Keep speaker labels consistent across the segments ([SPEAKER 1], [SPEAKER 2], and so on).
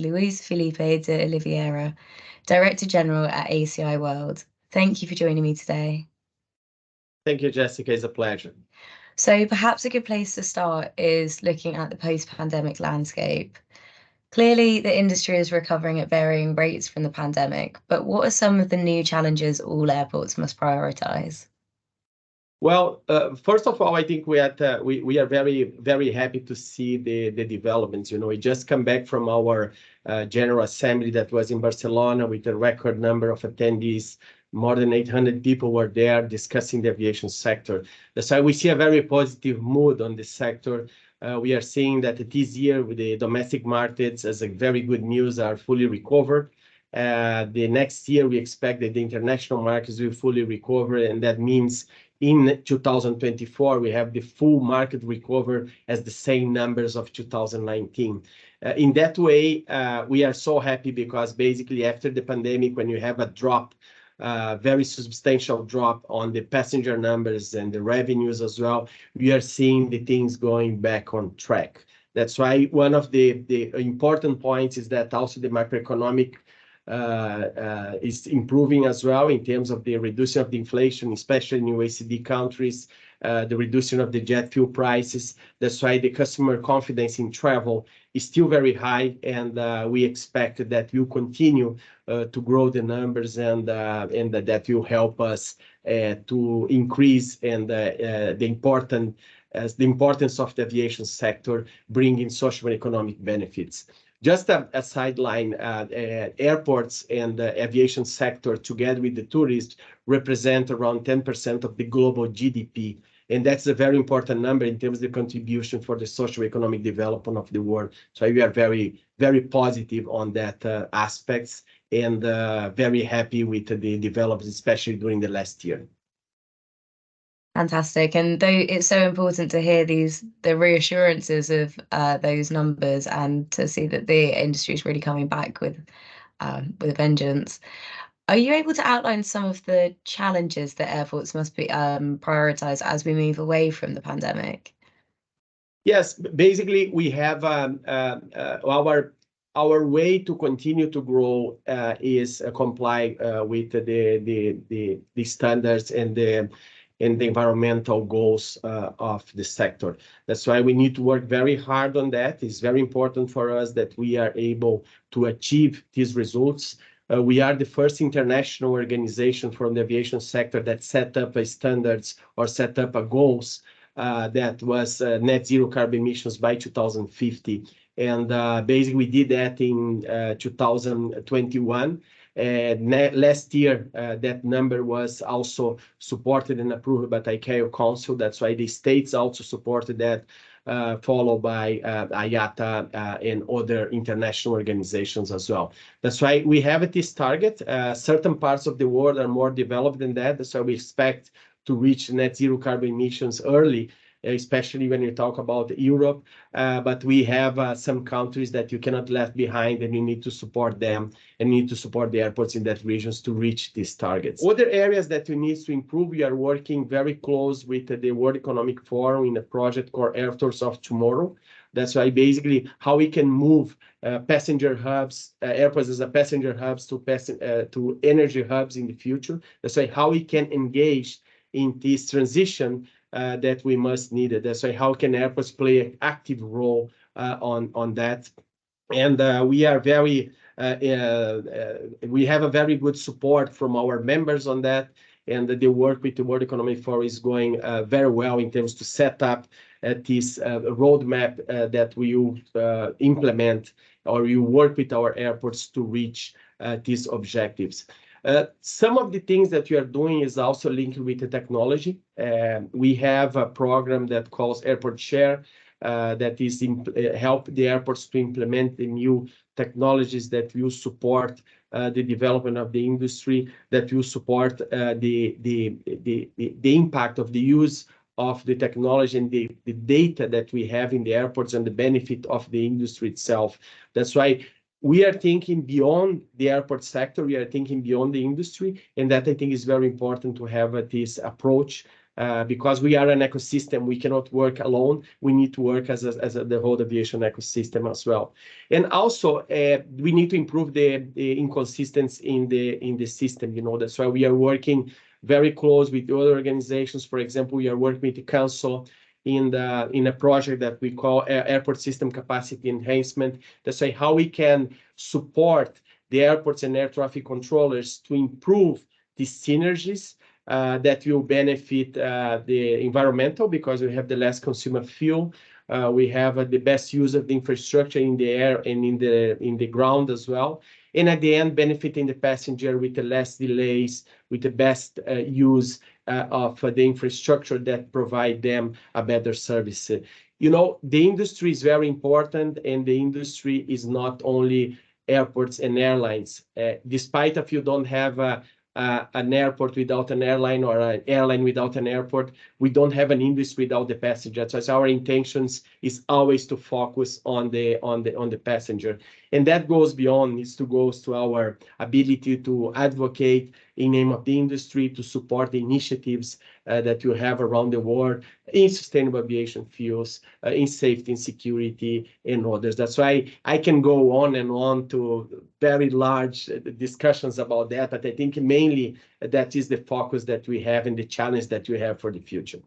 [SPEAKER 1] Luis Felipe De Oliveira, Director General at ACI World. Thank you for joining me today.
[SPEAKER 2] Thank you, Jessica. It's a pleasure.
[SPEAKER 1] So perhaps a good place to start is looking at the post-pandemic landscape. Clearly, the industry is recovering at varying rates from the pandemic, but what are some of the new challenges all airports must prioritize?
[SPEAKER 2] Well, first of all, I think we are very, very happy to see the developments. We just come back from our General Assembly that was in Barcelona with a record number of attendees. More than 800 people were there discussing the aviation sector. That's why we see a very positive mood on the sector. We are seeing that this year with the domestic markets, as a very good news, are fully recovered. The next year, we expect that the international markets will fully recover, and that means in 2024, we have the full market recover as the same numbers of 2019. In that way, we are so happy because basically after the pandemic, when you have a drop, very substantial drop on the passenger numbers and the revenues as well, we are seeing the things going back on track. That's why one of the important points is that also the macroeconomic is improving as well in terms of the reduction of the inflation, especially in OECD countries, the reduction of the jet fuel prices. That's why the customer confidence in travel is still very high, and we expect that will continue to grow the numbers, and that will help us to increase and the importance of the aviation sector, bringing social and economic benefits. Just a sideline, airports and the aviation sector, together with the tourists, represent around 10% of the global GDP. And that's a very important number in terms of the contribution for the social economic development of the world. So we are very, very positive on that aspects, and very happy with the developments, especially during the last year.
[SPEAKER 1] Fantastic. And though it's so important to hear the reassurances of those numbers and to see that the industry is really coming back with a vengeance. Are you able to outline some of the challenges that airports must be prioritized as we move away from the pandemic?
[SPEAKER 2] Yes, basically we have our way to continue to grow is comply with the standards and the environmental goals of the sector. That's why we need to work very hard on that. It's very important for us that we are able to achieve these results. We are the first international organization from the aviation sector that set up a standards or set up a goals that was net zero carbon emissions by 2050. And basically we did that in 2021. Last year, that number was also supported and approved by the ICAO Council. That's why the states also supported that, followed by IATA and other international organizations as well. That's why we have this target. Certain parts of the world are more developed than that. So we expect to reach net zero carbon emissions early, especially when you talk about Europe. But we have some countries that you cannot left behind, and you need to support them and need to support the airports in that regions to reach these targets. Other areas that we need to improve, we are working very close with the World Economic Forum in a project called Airports of Tomorrow. That's why basically how we can move passenger hubs, airports as a passenger hubs to energy hubs in the future. That's why how we can engage in this transition that we must need it. That's why how can airports play an active role on that. And we are very, we have a very good support from our members on that. And the work with the World Economic Forum is going very well in terms to set up this roadmap that we will implement, or you work with our airports to reach these objectives. Some of the things that we are doing is also linked with the technology. We have a program that calls Airport Share that is help the airports to implement the new technologies that will support the development of the industry, that will support the impact of the use of the technology and the data that we have in the airports and the benefit of the industry itself. That's why we are thinking beyond the airport sector, we are thinking beyond the industry, and that I think is very important to have this approach because we are an ecosystem. We cannot work alone. We need to work as the whole aviation ecosystem as well. And also, we need to improve the inconsistency in the system. That's why we are working very close with the other organizations. For example, we are working with the council in a project that we call Airport System Capacity Enhancement. That's why how we can support the airports and air traffic controllers to improve the synergies that will benefit the environmental, because we have the less consumer fuel. We have the best use of the infrastructure in the air and in the ground as well. And at the end, benefiting the passenger with the less delays, with the best use of the infrastructure that provide them a better service. The industry is very important, and the industry is not only airports and airlines. Despite if you don't have an airport without an airline, or an airline without an airport, we don't have an industry without the passenger. So our intentions is always to focus on the passenger, and that goes beyond. Goes to our ability to advocate in name of the industry, to support the initiatives that you have around the world in sustainable aviation fuels, in safety and security, and others. That's why I can go on and on to very large discussions about that, but I think mainly that is the focus that we have and the challenge that we have for the future.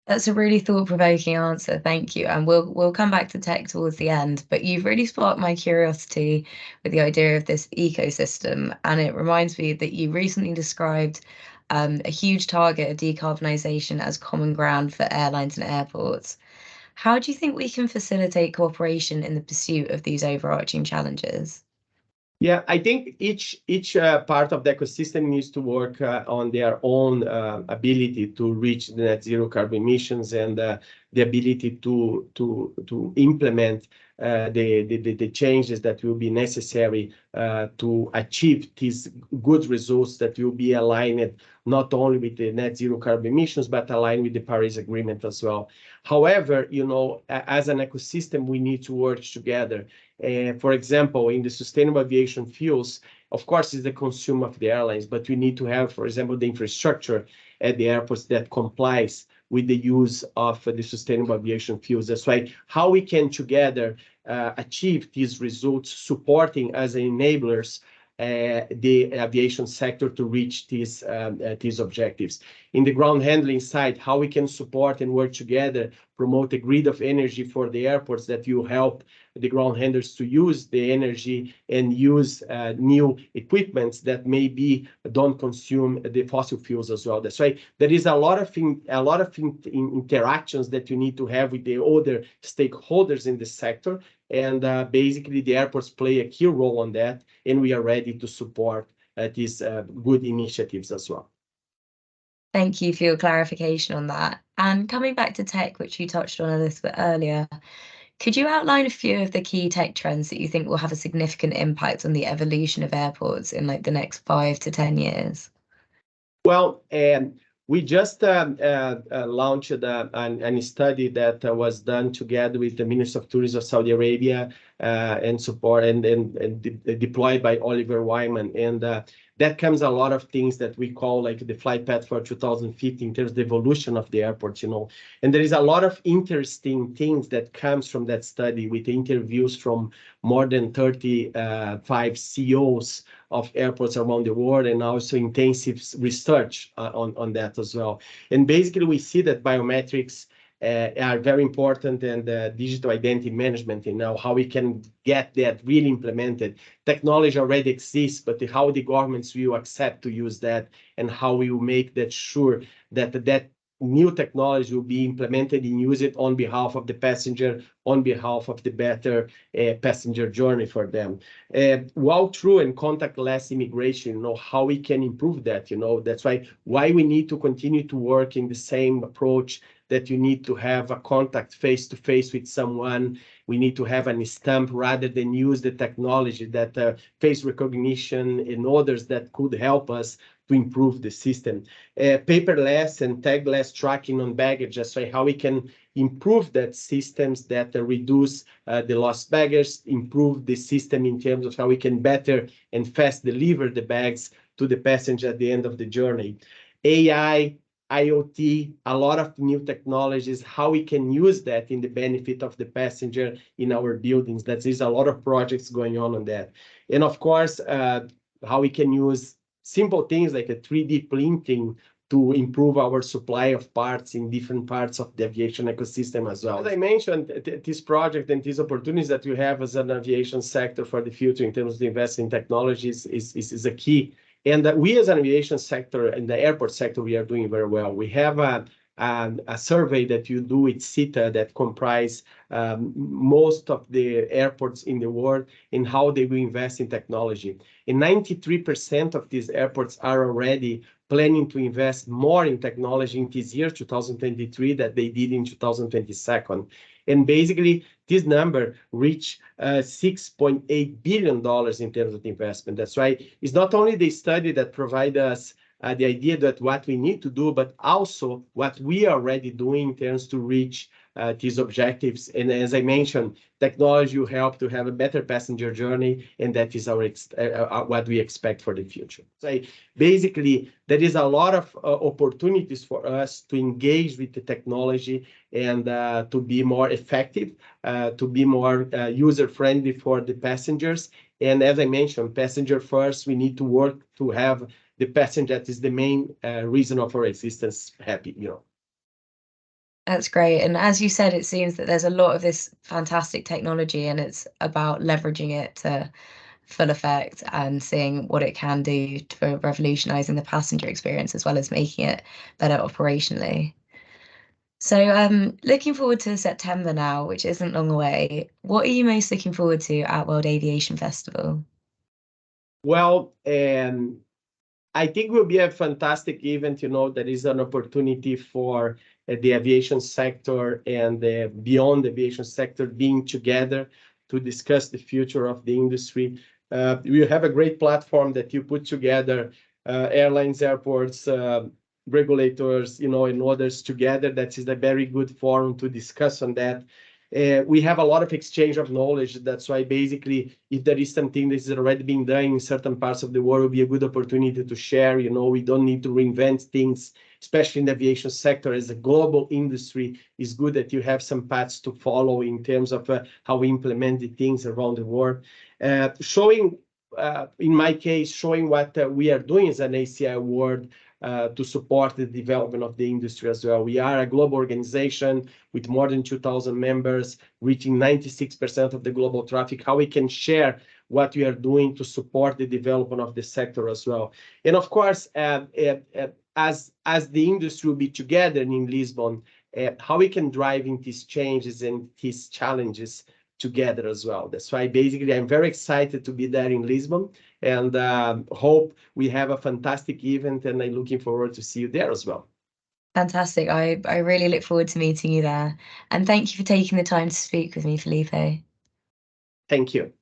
[SPEAKER 1] That's a really thought-provoking answer. Thank you. And we'll come back to tech towards the end, but you've really sparked my curiosity with the idea of this ecosystem. And it reminds me that you recently described a huge target of decarbonisation as common ground for airlines and airports. How do you think we can facilitate cooperation in the pursuit of these overarching challenges?
[SPEAKER 2] Yeah, I think each part of the ecosystem needs to work on their own ability to reach the net zero carbon emissions, and the ability to implement the changes that will be necessary to achieve these good results that will be aligned not only with the net zero carbon emissions, but aligned with the Paris Agreement as well. However, as an ecosystem, we need to work together. For example, in the sustainable aviation fuels, of course, it's the consumer of the airlines, but we need to have, for example, the infrastructure at the airports that complies with the use of the sustainable aviation fuels. That's why how we can together achieve these results, supporting as enablers the aviation sector to reach these objectives. In the ground handling side, how we can support and work together, promote a grid of energy for the airports that will help the ground handlers to use the energy and use new equipments that maybe don't consume the fossil fuels as well. That's why there is a lot of interactions that you need to have with the other stakeholders in the sector, and basically the airports play a key role on that, and we are ready to support these good initiatives as well.
[SPEAKER 1] Thank you for your clarification on that. And coming back to tech, which you touched on a little bit earlier, could you outline a few of the key tech trends that you think will have a significant impact on the evolution of airports in the next 5 to 10 years?
[SPEAKER 2] Well, we just launched a study that was done together with the Minister of Tourism of Saudi Arabia and support and deployed by Oliver Wyman. And that comes a lot of things that we call like the flight path for 2050 in terms of the evolution of the airports, And there is a lot of interesting things that comes from that study, with interviews from more than 35 CEOs of airports around the world, and also intensive research on that as well. And basically we see that biometrics are very important, and digital identity management, how we can get that really implemented. Technology already exists, but how the governments will accept to use that, and how we will make that sure that that new technology will be implemented and use it on behalf of the passenger, on behalf of the better passenger journey for them. Walk-through and contactless immigration, how we can improve that, That's why we need to continue to work in the same approach, that you need to have a contact face-to-face with someone. We need to have a stamp rather than use the technology that face recognition and others that could help us to improve the system. Paperless and tagless tracking on baggage, that's how we can improve that systems that reduce the lost baggage, improve the system in terms of how we can better and fast deliver the bags to the passenger at the end of the journey. AI, IoT, a lot of new technologies, how we can use that in the benefit of the passenger in our buildings. That is a lot of projects going on that. And of course, how we can use simple things like a 3D printing to improve our supply of parts in different parts of the aviation ecosystem as well. As I mentioned, this project and these opportunities that you have as an aviation sector for the future in terms of investing in technologies is a key. And we as an aviation sector and the airport sector, we are doing very well. We have a survey that you do with CITA that comprise most of the airports in the world in how they will invest in technology. And 93% of these airports are already planning to invest more in technology in this year, 2023, that they did in 2022. And basically, this number reached $6.8 billion in terms of investment. That's right. It's not only the study that provides us the idea that what we need to do, but also what we are already doing in terms to reach these objectives. And as I mentioned, technology will help to have a better passenger journey, and that is our what we expect for the future. So basically, there is a lot of opportunities for us to engage with the technology and to be more effective, to be more user-friendly for the passengers. And as I mentioned, passenger first, we need to work to have the passenger that is the main reason of our existence happy, you know.
[SPEAKER 1] That's great. And as you said, it seems that there's a lot of this fantastic technology and it's about leveraging it to full effect and seeing what it can do for revolutionizing the passenger experience as well as making it better operationally. So looking forward to September now, which isn't long away, what are you most looking forward to at World Aviation Festival?
[SPEAKER 2] Well, I think it will be a fantastic event. You know, there is an opportunity for the aviation sector and the beyond the aviation sector being together to discuss the future of the industry. We have a great platform that you put together, airlines, airports, regulators, you know, and others together. That is a very good forum to discuss on that. We have a lot of exchange of knowledge. That's why basically, if there is something that is already being done in certain parts of the world, it will be a good opportunity to share. You know, we don't need to reinvent things, especially in the aviation sector. As a global industry, it's good that you have some paths to follow in terms of how we implement the things around the world. Showing, in my case, showing what we are doing as an ACI World to support the development of the industry as well. We are a global organization with more than 2,000 members, reaching 96% of the global traffic, how we can share what we are doing to support the development of the sector as well. And of course, as the industry will be together in Lisbon, how we can drive in these changes and these challenges together as well. That's why basically I'm very excited to be there in Lisbon and hope we have a fantastic event, and I'm looking forward to see you there as well.
[SPEAKER 1] Fantastic. I really look forward to meeting you there. And thank you for taking the time to speak with me, Felipe.
[SPEAKER 2] Thank you.